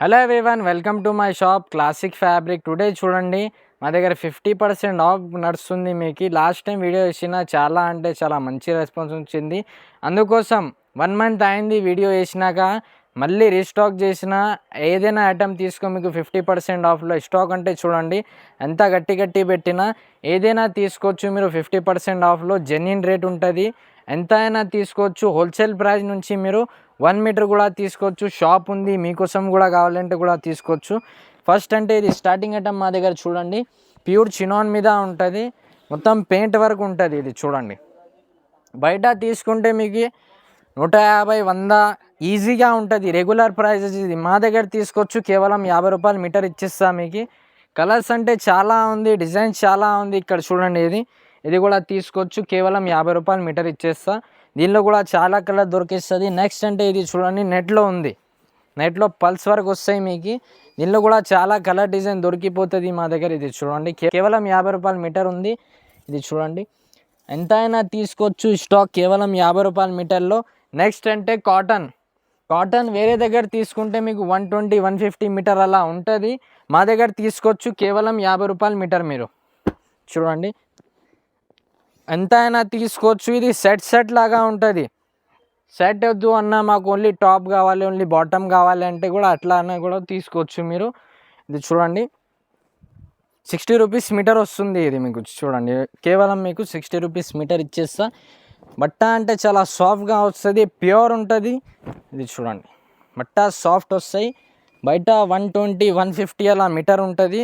Hello everyone, welcome to my shop classic fabric. Today చూడండి, మా దగ్గర 50% ఆఫ్ నడుస్తుంది. మీకు లాస్ట్ టైం వీడియో వేసిన చాలా అంటే చాలా మంచి రెస్పాన్స్ వచ్చింది. అందుకోసం 1 మంత్ అయింది వీడియో వేసినాక మళ్ళీ రీస్టాక్ చేసిన ఏదైనా ఐటమ్ తీసుకో మీకు 50% ఆఫ్లో. స్టాక్ అంటే చూడండి ఎంత గట్టి పెట్టినా ఏదైనా తీసుకోవచ్చు మీరు 50% ఆఫ్లో. జెన్యున్ రేట్ ఉంటుంది, ఎంత అయినా తీసుకోవచ్చు. హోల్సేల్ ప్రైస్ నుంచి మీరు 1 మీటర్ కూడా తీసుకోవచ్చు. షాప్ ఉంది, మీకోసం కూడా కావాలంటే కూడా తీసుకోవచ్చు. ఫస్ట్ అంటే ఇది స్టార్టింగ్ ఐటమ్ మా దగ్గర చూడండి, ప్యూర్ చినాన్ మీద ఉంటుంది, మొత్తం పెయింట్ వర్క్ ఉంటుంది. ఇది చూడండి, బయట తీసుకుంటే మీకు 150, 100 ఈజీగా ఉంటుంది. Regular prices. ఇది మా దగ్గర తీసుకోవచ్చు కేవలం 50 రూపాయలు మీటర్ ఇచ్చేస్తా మీకు. కలర్స్ అంటే చాలా ఉంది, డిజైన్స్ చాలా ఉంది. ఇక్కడ చూడండి, ఇది కూడా తీసుకోవచ్చు కేవలం 50 రూపాయలు మీటర్ ఇచ్చేస్తా. దీనిలో కూడా చాలా కలర్ దొరికిస్తుంది. నెక్స్ట్ అంటే ఇది చూడండి, నెట్లో ఉంది, నెట్లో పల్స్ వర్క్ వస్తాయి మీకు. దీనిలో కూడా చాలా కలర్ డిజైన్ దొరికిపోతుంది మా దగ్గర. ఇది చూడండి కేవలం 50 రూపాయలు మీటర్ ఉంది. ఇది చూడండి ఎంత అయినా తీసుకోవచ్చు. స్టాక్ కేవలం 50 రూపాయల మీటర్లో. నెక్స్ట్ అంటే కాటన్ వేరే దగ్గర తీసుకుంటే మీకు 120, 150 మీటర్ అలా ఉంటుంది. మా దగ్గర తీసుకోవచ్చు కేవలం 50 రూపాయల మీటర్. మీరు చూడండి ఎంత అయినా తీసుకోవచ్చు. ఇది సెట్ లాగా ఉంటుంది. సెట్ వద్దు అన్న, మాకు ఓన్లీ టాప్ కావాలి, ఓన్లీ బాటమ్ కావాలి అంటే కూడా అట్లా అన్న కూడా తీసుకోవచ్చు మీరు. ఇది చూడండి 60 రూపీస్ మీటర్ వస్తుంది. ఇది మీకు చూడండి కేవలం మీకు 60 రూపీస్ మీటర్ ఇచ్చేస్తా. బట్ట అంటే చాలా సాఫ్ట్గా వస్తుంది, ప్యూర్ ఉంటుంది. ఇది చూడండి బట్ట సాఫ్ట్ వస్తాయి. బయట 120, 150 అలా మీటర్ ఉంటుంది.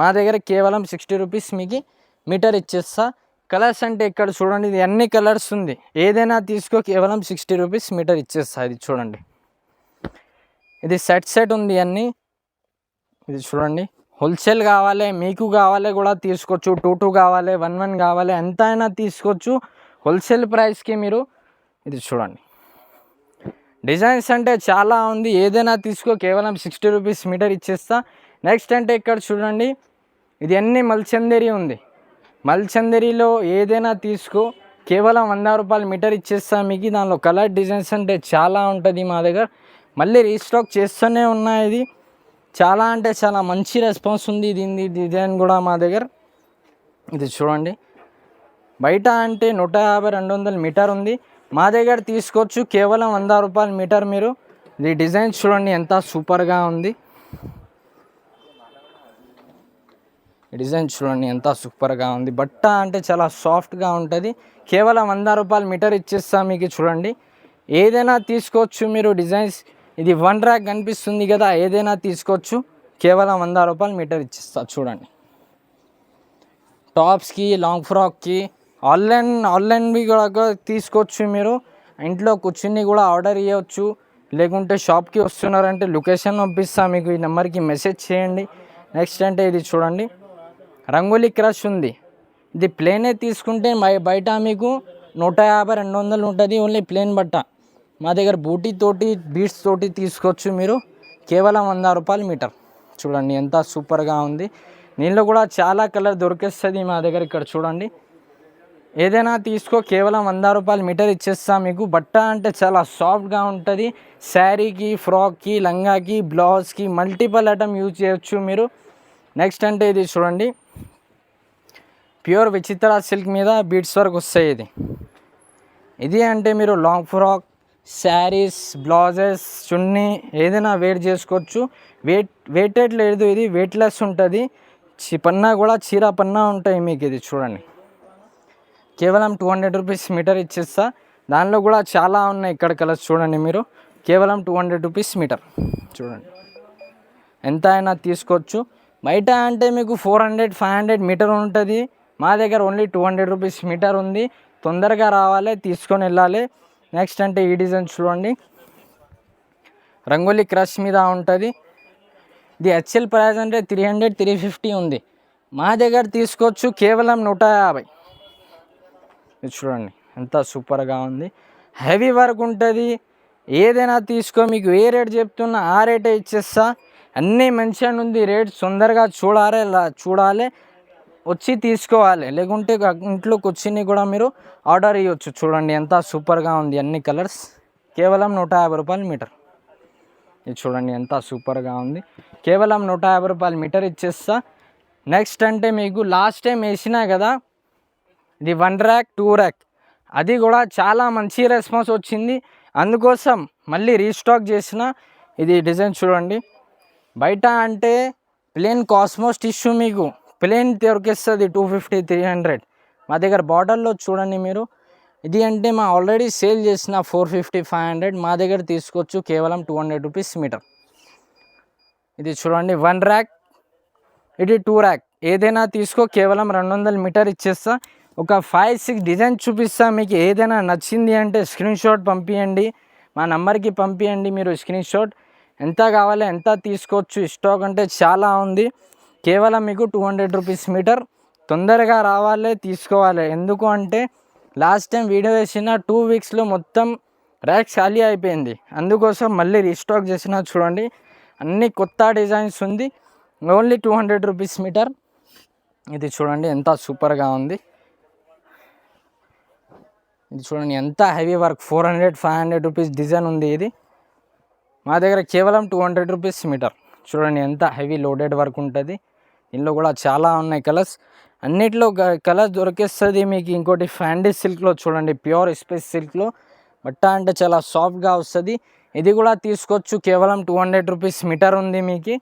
మా దగ్గర కేవలం 60 రూపీస్ మీకు మీటర్ ఇచ్చేస్తా. కలర్స్ అంటే ఇక్కడ చూడండి, ఇది అన్ని కలర్స్ ఉంది, ఏదైనా తీసుకో కేవలం 60 రూపీస్ మీటర్ ఇచ్చేస్తా. ఇది చూడండి, ఇది సెట్ ఉంది అన్నీ. ఇది చూడండి హోల్సేల్ కావాలి, మీకు కావాలి కూడా తీసుకోవచ్చు. 2 కావాలి, 1 కావాలి, ఎంత అయినా తీసుకోవచ్చు హోల్సేల్ ప్రైస్కి మీరు. ఇది చూడండి డిజైన్స్ అంటే చాలా ఉంది, ఏదైనా తీసుకో కేవలం 60 రూపీస్ మీటర్ ఇచ్చేస్తా. నెక్స్ట్ అంటే ఇక్కడ చూడండి, ఇది అన్ని మల్చందేరి ఉంది. మల్చందేరిలో ఏదైనా తీసుకో కేవలం 100 రూపాయలు మీటర్ ఇచ్చేస్తా మీకు. దానిలో కలర్ డిజైన్స్ అంటే చాలా ఉంటుంది మా దగ్గర. మళ్ళీ రీస్టాక్ చేస్తూనే ఉన్నాయి. ఇది చాలా అంటే చాలా మంచి రెస్పాన్స్ ఉంది దీని డిజైన్ కూడా మా దగ్గర. ఇది చూడండి బయట అంటే 150, 200 మీటర్ ఉంది. మా దగ్గర తీసుకోవచ్చు కేవలం 100 రూపాయలు మీటర్ మీరు. ఇది డిజైన్ చూడండి ఎంత సూపర్గా ఉంది. డిజైన్ చూడండి ఎంత సూపర్గా ఉంది. బట్ట అంటే చాలా సాఫ్ట్గా ఉంటుంది. కేవలం 100 రూపాయలు మీటర్ ఇచ్చేస్తా మీకు. చూడండి ఏదైనా తీసుకోవచ్చు మీరు. డిజైన్స్ ఇది 1 ర్యాక్ కనిపిస్తుంది కదా, ఏదైనా తీసుకోవచ్చు కేవలం 100 రూపాయలు మీటర్ ఇచ్చేస్తా. చూడండి టాప్స్కి, లాంగ్ ఫ్రాక్కి, ఆన్లైన్వి కూడా తీసుకోవచ్చు మీరు. ఇంట్లో కూర్చుని కూడా ఆర్డర్ ఇవ్వచ్చు. లేకుంటే షాప్కి వస్తున్నారంటే లొకేషన్ పంపిస్తా మీకు, ఈ నెంబర్కి మెసేజ్ చేయండి. నెక్స్ట్ అంటే ఇది చూడండి రంగోలీ క్రష్ ఉంది. ఇది ప్లేనే తీసుకుంటే బయట మీకు 150, 200 ఉంటుంది ఓన్లీ ప్లేన్ బట్ట. మా దగ్గర బూటీ తోటి, బీడ్స్ తోటి తీసుకోవచ్చు మీరు కేవలం 100 రూపాయలు మీటర్. చూడండి ఎంత సూపర్గా ఉంది. దీనిలో కూడా చాలా కలర్ దొరికేస్తుంది మా దగ్గర. ఇక్కడ చూడండి ఏదైనా తీసుకో కేవలం 100 రూపాయలు మీటర్ ఇచ్చేస్తా మీకు. బట్ట అంటే చాలా సాఫ్ట్గా ఉంటుంది. శారీకి, ఫ్రాక్కి, లంగాకి, బ్లౌజ్కి మల్టిపుల్ ఐటమ్ యూజ్ చేయొచ్చు మీరు. నెక్స్ట్ అంటే ఇది చూడండి ప్యూర్ విచిత్ర సిల్క్ మీద బీడ్స్ వర్క్ వస్తాయి. ఇది అంటే మీరు లాంగ్ ఫ్రాక్, శారీస్, బ్లౌజెస్, చున్నీ ఏదైనా వేర్ చేసుకోవచ్చు. వెయిటెడ్ లేదు, ఇది వెయిట్లెస్ ఉంటుంది. పన్నా కూడా చీర పన్నా ఉంటాయి మీకు. ఇది చూడండి కేవలం 200 రూపీస్ మీటర్ ఇచ్చేస్తా. దానిలో కూడా చాలా ఉన్నాయి ఇక్కడ కలర్స్. చూడండి మీరు కేవలం 200 రూపీస్ మీటర్. చూడండి ఎంత అయినా తీసుకోవచ్చు. బయట అంటే మీకు 400, 500 మీటర్ ఉంటుంది. మా దగ్గర ఓన్లీ 200 రూపీస్ మీటర్ ఉంది. తొందరగా రావాలి, తీసుకొని వెళ్ళాలి. నెక్స్ట్ అంటే ఈ డిజైన్ చూడండి రంగోలీ క్రష్ మీద ఉంటుంది. ఇది హెచ్ఎల్ ప్రైస్ అంటే 300, 350 ఉంది. మా దగ్గర తీసుకోవచ్చు కేవలం 150. ఇది చూడండి ఎంత సూపర్గా ఉంది. హెవీ వర్క్ ఉంటుంది. ఏదైనా తీసుకో, మీకు ఏ రేట్ చెప్తున్నా ఆ రేటే ఇచ్చేస్తా. అన్నీ మెన్షన్ ఉంది రేట్. తొందరగా చూడాలి, వచ్చి తీసుకోవాలి. లేకుంటే ఇంట్లోకి వచ్చి కూడా మీరు ఆర్డర్ ఇవ్వచ్చు. చూడండి ఎంత సూపర్గా ఉంది. అన్ని కలర్స్ కేవలం 150 రూపాయలు మీటర్. ఇది చూడండి ఎంత సూపర్గా ఉంది. కేవలం 150 రూపాయలు మీటర్ ఇచ్చేస్తా. నెక్స్ట్ అంటే మీకు లాస్ట్ టైం వేసినా కదా ఇది 1 ర్యాక్ 2 ర్యాక్, అది కూడా చాలా మంచి రెస్పాన్స్ వచ్చింది. అందుకోసం మళ్ళీ రీస్టాక్ చేసిన. ఇది డిజైన్ చూడండి. బయట అంటే ప్లెయిన్ కాస్మోస్ టిష్యూ మీకు ప్లెయిన్ దొరికేస్తుంది 250 300. మా దగ్గర బార్డర్లో చూడండి మీరు. ఇది అంటే మా ఆల్రెడీ సేల్ చేసిన 450 500, మా దగ్గర తీసుకోవచ్చు కేవలం 200 రూపీస్ మీటర్. ఇది చూడండి 1 ర్యాక్, ఇది 2 ర్యాక్, ఏదైనా తీసుకో కేవలం 200 మీటర్ ఇచ్చేస్తా. ఒక 5-6 డిజైన్ చూపిస్తా. మీకు ఏదైనా నచ్చింది అంటే స్క్రీన్ షాట్ పంపించండి, మా నెంబర్కి పంపించండి. మీరు స్క్రీన్ షాట్ ఎంత కావాలి ఎంత తీసుకోవచ్చు. స్టాక్ అంటే చాలా ఉంది. కేవలం మీకు 200 రూపీస్ మీటర్. తొందరగా రావాలి, తీసుకోవాలి. ఎందుకు అంటే లాస్ట్ టైం వీడియో వేసిన 2 వీక్స్లో మొత్తం ర్యాక్ ఖాళీ అయిపోయింది. అందుకోసం మళ్ళీ రీస్టాక్ చేసిన. చూడండి అన్ని కొత్త డిజైన్స్ ఉంది. Only 200 rupees metre. ఇది చూడండి ఎంత సూపర్గా ఉంది. ఇది చూడండి ఎంత హెవీ వర్క్, 400 500 రూపీస్ డిజైన్ ఉంది. ఇది మా దగ్గర కేవలం 200 రూపీస్ మీటర్. చూడండి ఎంత హెవీ లోడెడ్ వర్క్ ఉంటుంది. దీనిలో కూడా చాలా ఉన్నాయి కలర్స్. అన్నిట్లో కలర్స్ దొరికేస్తుంది మీకు. ఇంకోటి ఫ్యాండీ సిల్క్లో చూడండి, ప్యూర్ స్పేస్ సిల్క్లో బట్ట అంటే చాలా సాఫ్ట్గా వస్తుంది. ఇది కూడా తీసుకోవచ్చు కేవలం 200 రూపీస్ మీటర్ ఉంది మీకు.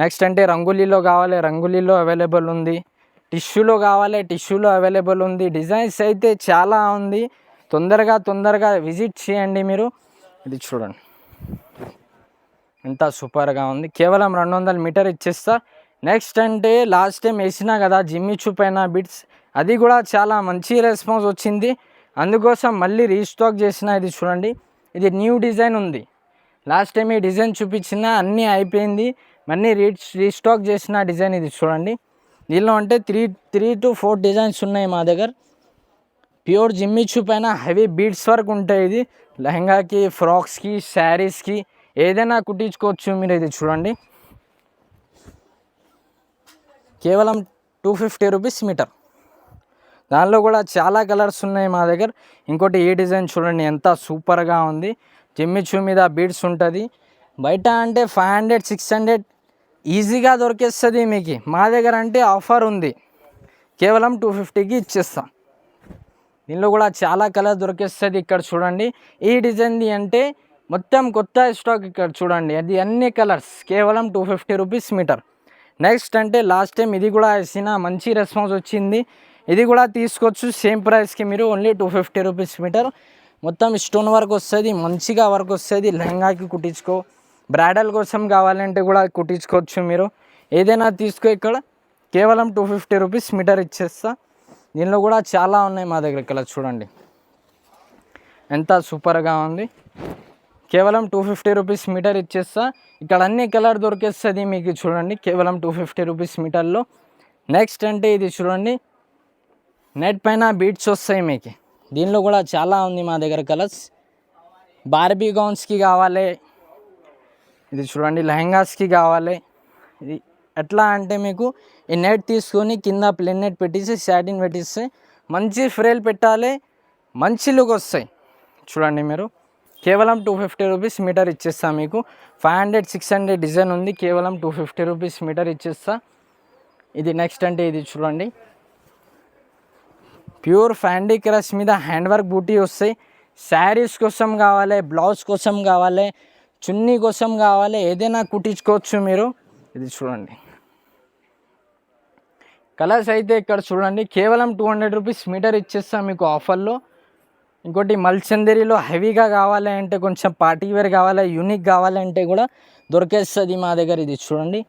నెక్స్ట్ అంటే రంగులీలో కావాలి, రంగులీలో అవైలబుల్ ఉంది. టిష్యూలో కావాలి, టిష్యూలో అవైలబుల్ ఉంది. డిజైన్స్ అయితే చాలా ఉంది. తొందరగా విజిట్ చేయండి మీరు. ఇది చూడండి ఎంత సూపర్గా ఉంది. కేవలం 200 మీటర్ ఇచ్చేస్తా. నెక్స్ట్ అంటే లాస్ట్ టైం వేసినా కదా జిమ్మి చూపైన బిట్స్, అది కూడా చాలా మంచి రెస్పాన్స్ వచ్చింది. అందుకోసం మళ్ళీ రీస్టాక్ చేసిన. ఇది చూడండి, ఇది న్యూ డిజైన్ ఉంది. లాస్ట్ టైం ఈ డిజైన్ చూపించిన అన్నీ అయిపోయింది. మళ్ళీ రీస్టాక్ చేసిన డిజైన్. ఇది చూడండి, దీనిలో అంటే 3 to 4 డిజైన్స్ ఉన్నాయి మా దగ్గర. ప్యూర్ జిమ్మి చూపైన హెవీ బీడ్స్ వర్క్ ఉంటాయి. ఇది లెహంగాకి, ఫ్రాక్స్కి, శారీస్కి ఏదైనా కుట్టించుకోవచ్చు మీరు. ఇది చూడండి కేవలం 250 రూపీస్ మీటర్. దానిలో కూడా చాలా కలర్స్ ఉన్నాయి మా దగ్గర. ఇంకోటి ఈ డిజైన్ చూడండి ఎంత సూపర్గా ఉంది. జిమ్మిచూ మీద బీడ్స్ ఉంటుంది. బయట అంటే 500 600 ఈజీగా దొరికేస్తుంది మీకు. మా దగ్గర అంటే ఆఫర్ ఉంది, కేవలం 250కి ఇచ్చేస్తా. దీనిలో కూడా చాలా కలర్ దొరికేస్తుంది. ఇక్కడ చూడండి ఈ డిజైన్ది అంటే మొత్తం కొత్త స్టాక్. ఇక్కడ చూడండి అది అన్ని కలర్స్ కేవలం 250 రూపీస్ మీటర్. నెక్స్ట్ అంటే లాస్ట్ టైం ఇది కూడా వేసిన, మంచి రెస్పాన్స్ వచ్చింది. ఇది కూడా తీసుకోవచ్చు సేమ్ ప్రైస్కి మీరు. Only 250 rupees metre. మొత్తం స్టోన్ వర్క్ వస్తుంది, మంచిగా వర్క్ వస్తుంది. లెహంగాకి కుట్టించుకో, బ్రైడల్ కోసం కావాలంటే కూడా కుట్టించుకోవచ్చు మీరు. ఏదైనా తీసుకో. ఇక్కడ కేవలం 250 రూపీస్ మీటర్ ఇచ్చేస్తా. దీనిలో కూడా చాలా ఉన్నాయి మా దగ్గర కలర్. చూడండి ఎంత సూపర్గా ఉంది. కేవలం 250 రూపీస్ మీటర్ ఇచ్చేస్తా. ఇక్కడ అన్ని కలర్ దొరికేస్తుంది మీకు. చూడండి కేవలం 250 రూపీస్ మీటర్లో. నెక్స్ట్ అంటే ఇది చూడండి, నెట్ పైన బీట్స్ వస్తాయి మీకు. దీనిలో కూడా చాలా ఉంది మా దగ్గర కలర్స్. బార్బీ గౌన్స్కి కావాలి, ఇది చూడండి లెహంగాస్కి కావాలి. ఇది ఎట్లా అంటే మీకు ఈ నెట్ తీసుకొని కింద ప్లెయిన్ నెట్ పెట్టేసి సాటిన్ పెట్టిస్తే మంచి ఫ్రేల్ పెట్టాలి, మంచి లుక్ వస్తాయి. చూడండి మీరు కేవలం 250 రూపీస్ మీటర్ ఇచ్చేస్తా మీకు. 500 600 డిజైన్ ఉంది, కేవలం 250 రూపీస్ మీటర్ ఇచ్చేస్తా. ఇది నెక్స్ట్ అంటే ఇది చూడండి, ప్యూర్ ఫ్యాండీ క్రష్ మీద హ్యాండ్ వర్క్ బూటీ వస్తాయి. శారీస్ కోసం కావాలి, బ్లౌజ్ కోసం కావాలి, చున్నీ కోసం కావాలి, ఏదైనా కుట్టించుకోవచ్చు మీరు. ఇది చూడండి కలర్స్ అయితే ఇక్కడ చూడండి కేవలం 200 రూపీస్ మీటర్ ఇచ్చేస్తా మీకు ఆఫర్లో. ఇంకోటి మల్చందేరిలో హెవీగా కావాలి అంటే, కొంచెం పార్టీ వేర్ కావాలి, యూనిక్ కావాలంటే కూడా దొరికేస్తుంది మా దగ్గర. ఇది చూడండి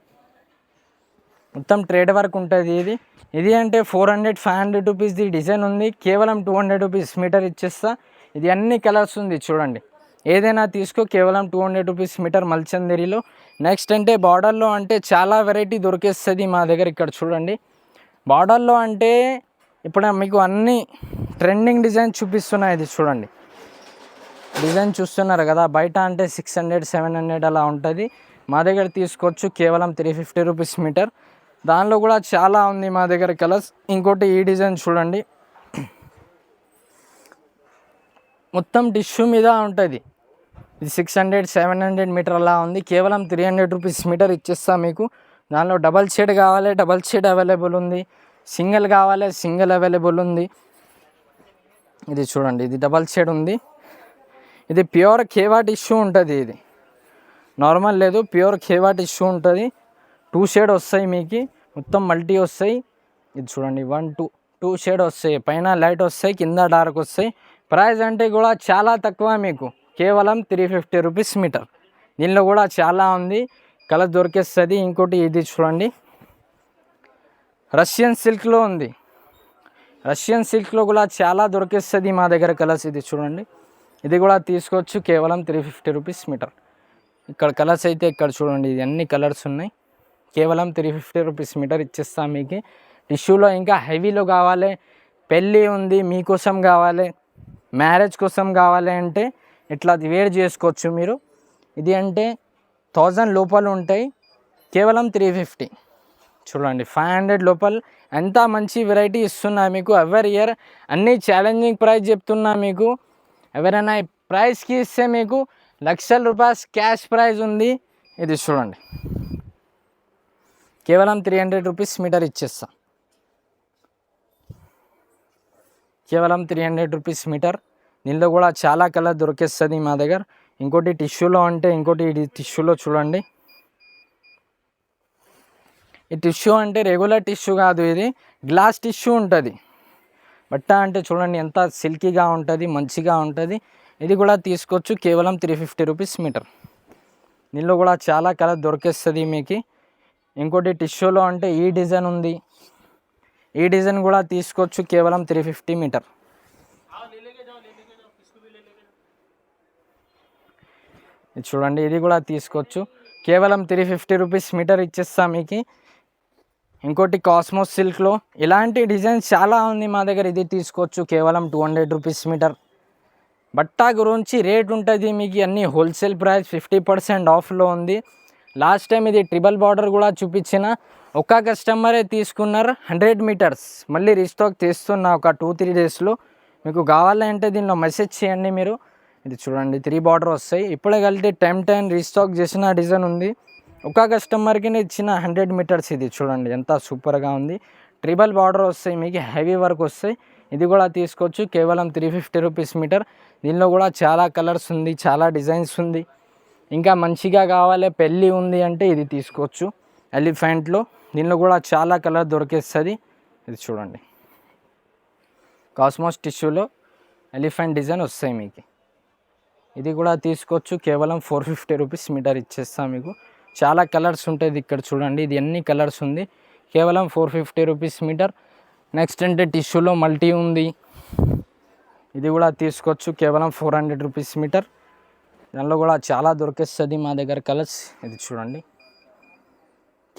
మొత్తం ట్రేడ్ వర్క్ ఉంటుంది. ఇది అంటే 400 500 రూపీస్ది డిజైన్ ఉంది, కేవలం 200 రూపీస్ మీటర్ ఇచ్చేస్తా. ఇది అన్ని కలర్స్ ఉంది చూడండి, ఏదైనా తీసుకో. కేవలం 200 రూపీస్ మీటర్ మల్చందేరిలో. నెక్స్ట్ అంటే బార్డర్లో అంటే చాలా వెరైటీ దొరికేస్తుంది మా దగ్గర. ఇక్కడ చూడండి బార్డర్లో అంటే ఇప్పుడు మీకు అన్ని ట్రెండింగ్ డిజైన్ చూపిస్తున్నాయి. ఇది చూడండి డిజైన్ చూస్తున్నారు కదా, బయట అంటే 600 700 అలా ఉంటుంది. మా దగ్గర తీసుకోవచ్చు కేవలం 350 రూపీస్ మీటర్. దానిలో కూడా చాలా ఉంది మా దగ్గర కలర్స్. ఇంకోటి ఈ డిజైన్ చూడండి, మొత్తం టిష్యూ మీద ఉంటుంది. ఇది 600-700 మీటర్ అలా ఉంది. కేవలం 300 రూపీస్ మీటర్ ఇచ్చేస్తా మీకు. దానిలో డబల్ షేడ్ కావాలి, డబల్ షేడ్ అవైలబుల్ ఉంది. సింగిల్ కావాలి, సింగిల్ అవైలబుల్ ఉంది. ఇది చూడండి, ఇది డబల్ షేడ్ ఉంది. ఇది ప్యూర్ ఖేవా టిష్యూ ఉంటుంది. ఇది నార్మల్ లేదు, ప్యూర్ ఖేవా టిష్యూ ఉంటుంది. 2 షేడ్ వస్తాయి మీకు, మొత్తం మల్టీ వస్తాయి. ఇది చూడండి 1 2 షేడ్ వస్తాయి. పైన లైట్ వస్తాయి, కింద డార్క్ వస్తాయి. ప్రైస్ అంటే కూడా చాలా తక్కువ మీకు, కేవలం 350 రూపీస్ మీటర్. దీనిలో కూడా చాలా ఉంది, కలర్ దొరికేస్తుంది. ఇంకోటి ఇది చూడండి, రష్యన్ సిల్క్లో ఉంది. రష్యన్ సిల్క్లో కూడా చాలా దొరికేస్తుంది మా దగ్గర కలర్స్. ఇది చూడండి, ఇది కూడా తీసుకోవచ్చు, కేవలం 350 రూపీస్ మీటర్. ఇక్కడ కలర్స్ అయితే ఇక్కడ చూడండి, ఇది అన్ని కలర్స్ ఉన్నాయి. కేవలం 350 రూపీస్ మీటర్ ఇచ్చేస్తాం మీకు. టిష్యూలో ఇంకా హెవీలో కావాలి, పెళ్ళి ఉంది మీకోసం కావాలి, మ్యారేజ్ కోసం కావాలి అంటే ఇట్లా వేర్ చేసుకోవచ్చు మీరు. ఇది అంటే 1000 లోపల ఉంటాయి, కేవలం 350. చూడండి 500 లోపల ఎంత మంచి వెరైటీ ఇస్తున్నా మీకు. ఎవరి ఇయర్ అన్నీ ఛాలెంజింగ్ ప్రైస్ చెప్తున్నా మీకు. ఎవరైనా ఈ ప్రైస్కి ఇస్తే మీకు లక్షల రూపాయలు క్యాష్ ప్రైజ్ ఉంది. ఇది చూడండి, కేవలం 300 రూపీస్ మీటర్ ఇచ్చేస్తా. కేవలం 300 రూపీస్ మీటర్. దీనిలో కూడా చాలా కలర్ దొరికేస్తుంది మా దగ్గర. ఇంకోటి టిష్యూలో అంటే, ఇంకోటి ఇది టిష్యూలో చూడండి. ఈ టిష్యూ అంటే రెగ్యులర్ టిష్యూ కాదు, ఇది గ్లాస్ టిష్యూ ఉంటుంది. బట్ట అంటే చూడండి ఎంత సిల్కీగా ఉంటుంది, మంచిగా ఉంటుంది. ఇది కూడా తీసుకోవచ్చు, కేవలం 350 రూపీస్ మీటర్. దీనిలో కూడా చాలా కలర్ దొరికేస్తుంది మీకు. ఇంకోటి టిష్యూలో అంటే ఈ డిజైన్ ఉంది, ఈ డిజైన్ కూడా తీసుకోవచ్చు, కేవలం 350 మీటర్. ఇది చూడండి, ఇది కూడా తీసుకోవచ్చు, కేవలం 350 రూపీస్ మీటర్ ఇచ్చేస్తా మీకు. ఇంకోటి కాస్మోస్ సిల్క్లో ఇలాంటి డిజైన్స్ చాలా ఉంది మా దగ్గర. ఇది తీసుకోవచ్చు, కేవలం 200 రూపీస్ మీటర్. బట్ట గురించి రేట్ ఉంటుంది మీకు, అన్ని హోల్సేల్ ప్రైస్ 50% ఆఫ్లో ఉంది. లాస్ట్ టైం ఇది ట్రిబల్ బార్డర్ కూడా చూపించిన, ఒక కస్టమరే తీసుకున్నారు 100 మీటర్స్. మళ్ళీ రీస్టాక్ తీస్తున్నా ఒక 2-3 డేస్లో. మీకు కావాలంటే దీనిలో మెసేజ్ చేయండి మీరు. ఇది చూడండి 3 బార్డర్ వస్తాయి. ఇప్పుడే కలిపి 10 రీస్టాక్ చేసిన డిజైన్ ఉంది. ఒక కస్టమర్కి ఇచ్చిన 100 మీటర్స్. ఇది చూడండి ఎంత సూపర్గా ఉంది. ట్రిబల్ బార్డర్ వస్తాయి మీకు, హెవీ వర్క్ వస్తాయి. ఇది కూడా తీసుకోవచ్చు, కేవలం 350 రూపీస్ మీటర్. దీనిలో కూడా చాలా కలర్స్ ఉంది, చాలా డిజైన్స్ ఉంది. ఇంకా మంచిగా కావాలి, పెళ్ళి ఉంది అంటే ఇది తీసుకోవచ్చు ఎలిఫెంట్లో. దీనిలో కూడా చాలా కలర్ దొరికేస్తుంది. ఇది చూడండి, కాస్మోస్ టిష్యూలో ఎలిఫెంట్ డిజైన్ వస్తాయి మీకు. ఇది కూడా తీసుకోవచ్చు, కేవలం 450 రూపీస్ మీటర్ ఇచ్చేస్తాం మీకు. చాలా కలర్స్ ఉంటుంది ఇక్కడ చూడండి, ఇది అన్ని కలర్స్ ఉంది, కేవలం 450 రూపీస్ మీటర్. నెక్స్ట్ అంటే టిష్యూలో మల్టీ ఉంది, ఇది కూడా తీసుకోవచ్చు, కేవలం 400 రూపీస్ మీటర్. దానిలో కూడా చాలా దొరికేస్తుంది మా దగ్గర కలర్స్. ఇది చూడండి,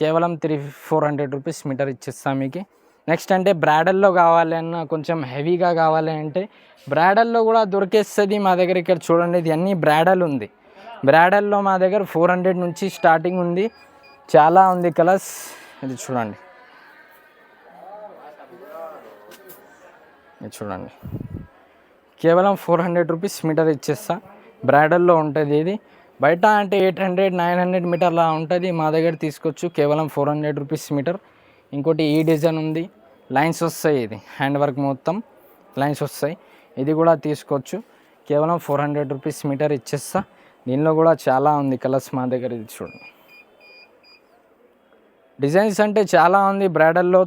కేవలం 400 రూపీస్ మీటర్ ఇచ్చేస్తాం మీకు. నెక్స్ట్ అంటే బ్రాడల్లో కావాలి అన్న, కొంచెం హెవీగా కావాలి అంటే బ్రాడల్లో కూడా దొరికేస్తుంది మా దగ్గర. ఇక్కడ చూడండి, ఇది అన్ని బ్రాడల్ ఉంది. బ్రాడల్లో మా దగ్గర 400 నుంచి స్టార్టింగ్ ఉంది, చాలా ఉంది కలర్స్. ఇది చూడండి, ఇది చూడండి, కేవలం 400 రూపీస్ మీటర్ ఇచ్చేస్తా. బ్రాడల్లో ఉంటుంది ఇది. బయట అంటే 800-900 మీటర్లా ఉంటుంది, మా దగ్గర తీసుకోవచ్చు, కేవలం 400 రూపీస్ మీటర్. ఇంకోటి ఈ డిజైన్ ఉంది, లైన్స్ వస్తాయి, ఇది హ్యాండ్ వర్క్ మొత్తం లైన్స్ వస్తాయి. ఇది కూడా తీసుకోవచ్చు, కేవలం 400 రూపీస్ మీటర్ ఇచ్చేస్తా. దీనిలో కూడా చాలా ఉంది కలర్స్ మా దగ్గర. ఇది చూడండి, డిజైన్స్ అంటే చాలా ఉంది బ్రైడల్లో.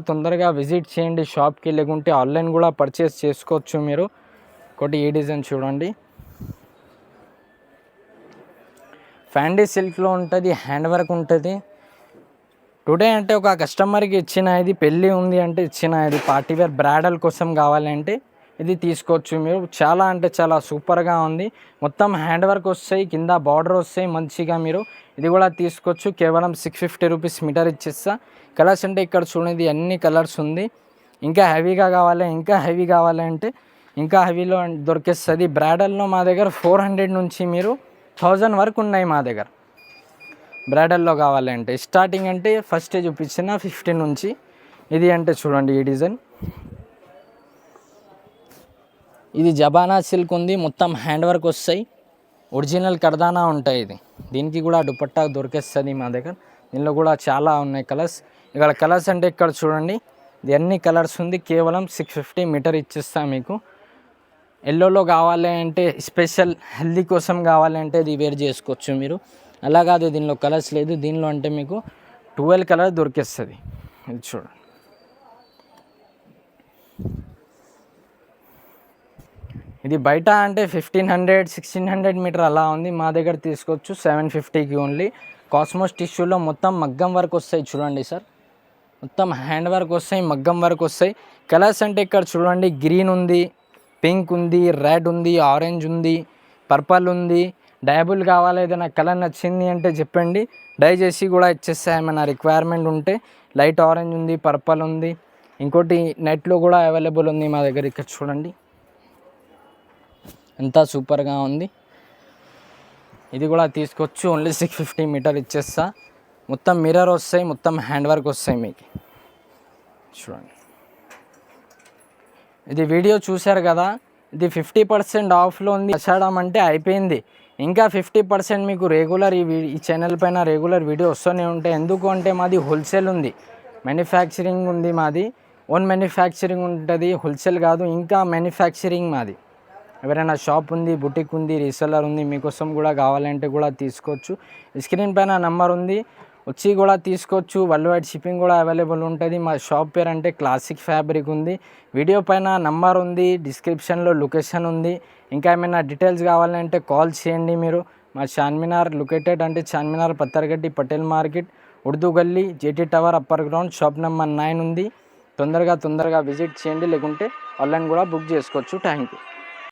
తొందరగా విజిట్ చేయండి షాప్కి, లేకుంటే ఆన్లైన్ కూడా పర్చేస్ చేసుకోవచ్చు మీరు. ఒకటి ఈ డిజైన్ చూడండి, ఫ్యాండీ సిల్క్లో ఉంటుంది, హ్యాండ్ వర్క్ ఉంటుంది. టుడే అంటే ఒక కస్టమర్కి ఇచ్చిన, ఇది పెళ్ళి ఉంది అంటే ఇచ్చిన, ఇది పార్టీవేర్ బ్రైడల్ కోసం కావాలంటే ఇది తీసుకోవచ్చు మీరు. చాలా అంటే చాలా సూపర్గా ఉంది, మొత్తం హ్యాండ్ వర్క్ వస్తాయి, కింద బార్డర్ వస్తాయి మంచిగా. మీరు ఇది కూడా తీసుకోవచ్చు, కేవలం 650 రూపీస్ మీటర్ ఇచ్చేస్తా. కలర్స్ అంటే ఇక్కడ చూడండి అన్ని కలర్స్ ఉంది. ఇంకా హెవీగా కావాలి, ఇంకా హెవీ కావాలంటే ఇంకా హెవీలో దొరికేస్తుంది. బ్రైడల్లో మా దగ్గర 400 నుంచి మీరు 1000 వరకు ఉన్నాయి మా దగ్గర. బ్రైడల్లో కావాలంటే స్టార్టింగ్ అంటే ఫస్ట్ చూపించిన 15 నుంచి. ఇది అంటే చూడండి ఈ డిజైన్, ఇది జబానా సిల్క్ ఉంది, మొత్తం హ్యాండ్ వర్క్ వస్తాయి. ఒరిజినల్ కర్దానా ఉంటాయి. ఇది దీనికి కూడా దుపట్టా దొరికేస్తుంది మా దగ్గర. దీనిలో కూడా చాలా ఉన్నాయి కలర్స్. ఇక్కడ కలర్స్ అంటే ఇక్కడ చూడండి, ఇది అన్ని కలర్స్ ఉంది. కేవలం 650 మీటర్ ఇచ్చేస్తా మీకు. ఎల్లోలో కావాలి అంటే స్పెషల్ హెల్దీ కోసం కావాలి అంటే ఇది వేర్ చేసుకోవచ్చు మీరు. అలా కాదు దీనిలో కలర్స్ లేదు, దీనిలో అంటే మీకు 12 కలర్ దొరికేస్తుంది. ఇది చూడండి. ఇది బయట అంటే 1500 1600 మీటర్ అలా ఉంది. మా దగ్గర తీసుకోవచ్చు 750కి ఓన్లీ. కాస్మోస్ టిష్యూలో మొత్తం మగ్గం వర్క్ వస్తాయి చూడండి సార్. మొత్తం హ్యాండ్ వర్క్ వస్తాయి, మగ్గం వర్క్ వస్తాయి. కలర్స్ అంటే ఇక్కడ చూడండి, గ్రీన్ ఉంది, పింక్ ఉంది, రెడ్ ఉంది, ఆరెంజ్ ఉంది, పర్పల్ ఉంది. డైబుల్ కావాలి, ఏదైనా కలర్ నచ్చింది అంటే చెప్పండి, డై చేసి కూడా ఇచ్చేస్తాయి ఏమైనా రిక్వైర్మెంట్ ఉంటే. లైట్ ఆరెంజ్ ఉంది, పర్పల్ ఉంది, ఇంకోటి నెట్లో కూడా అవైలబుల్ ఉంది మా దగ్గర. ఇక్కడ చూడండి ఎంత సూపర్గా ఉంది. ఇది కూడా తీసుకోవచ్చు, ఓన్లీ 650 మీటర్ ఇచ్చేస్తా. మొత్తం మిర్రర్ వస్తాయి, మొత్తం హ్యాండ్ వర్క్ వస్తాయి మీకు. చూడండి, ఇది వీడియో చూశారు కదా, ఇది 50% ఆఫ్లో ఉంది. ఆషాఢం అంటే అయిపోయింది, ఇంకా 50% మీకు రెగ్యులర్ ఈ ఛానల్ పైన రెగ్యులర్ వీడియో వస్తూనే ఉంటాయి. ఎందుకు అంటే మాది హోల్సేల్ ఉంది, మ్యానుఫ్యాక్చరింగ్ ఉంది మాది. ఓన్ మ్యానుఫ్యాక్చరింగ్ ఉంటుంది, హోల్సేల్ కాదు. ఇంకా మ్యానుఫ్యాక్చరింగ్ మాది. ఎవరైనా షాప్ ఉంది, బుటిక్ ఉంది, రీసెల్లర్ ఉంది, మీకోసం కూడా కావాలంటే కూడా తీసుకోవచ్చు. స్క్రీన్ పైన నెంబర్ ఉంది, వచ్చి కూడా తీసుకోవచ్చు. వరల్డ్ వైడ్ షిప్పింగ్ కూడా అవైలబుల్ ఉంటుంది. మా షాప్ పేరు అంటే క్లాసిక్ ఫ్యాబ్రిక్ ఉంది. వీడియో పైన నెంబర్ ఉంది, డిస్క్రిప్షన్లో లొకేషన్ ఉంది. ఇంకా ఏమైనా డీటెయిల్స్ కావాలంటే కాల్ చేయండి మీరు. మా చార్మినార్ లొకేటెడ్ అంటే చార్మినార్, పత్తర్గడ్డి, పటేల్ మార్కెట్, ఉర్దూ గల్లీ, JT tower, upper ground, shop number 9 ఉంది. తొందరగా విజిట్ చేయండి, లేకుంటే ఆన్లైన్ కూడా బుక్ చేసుకోవచ్చు. Thank you.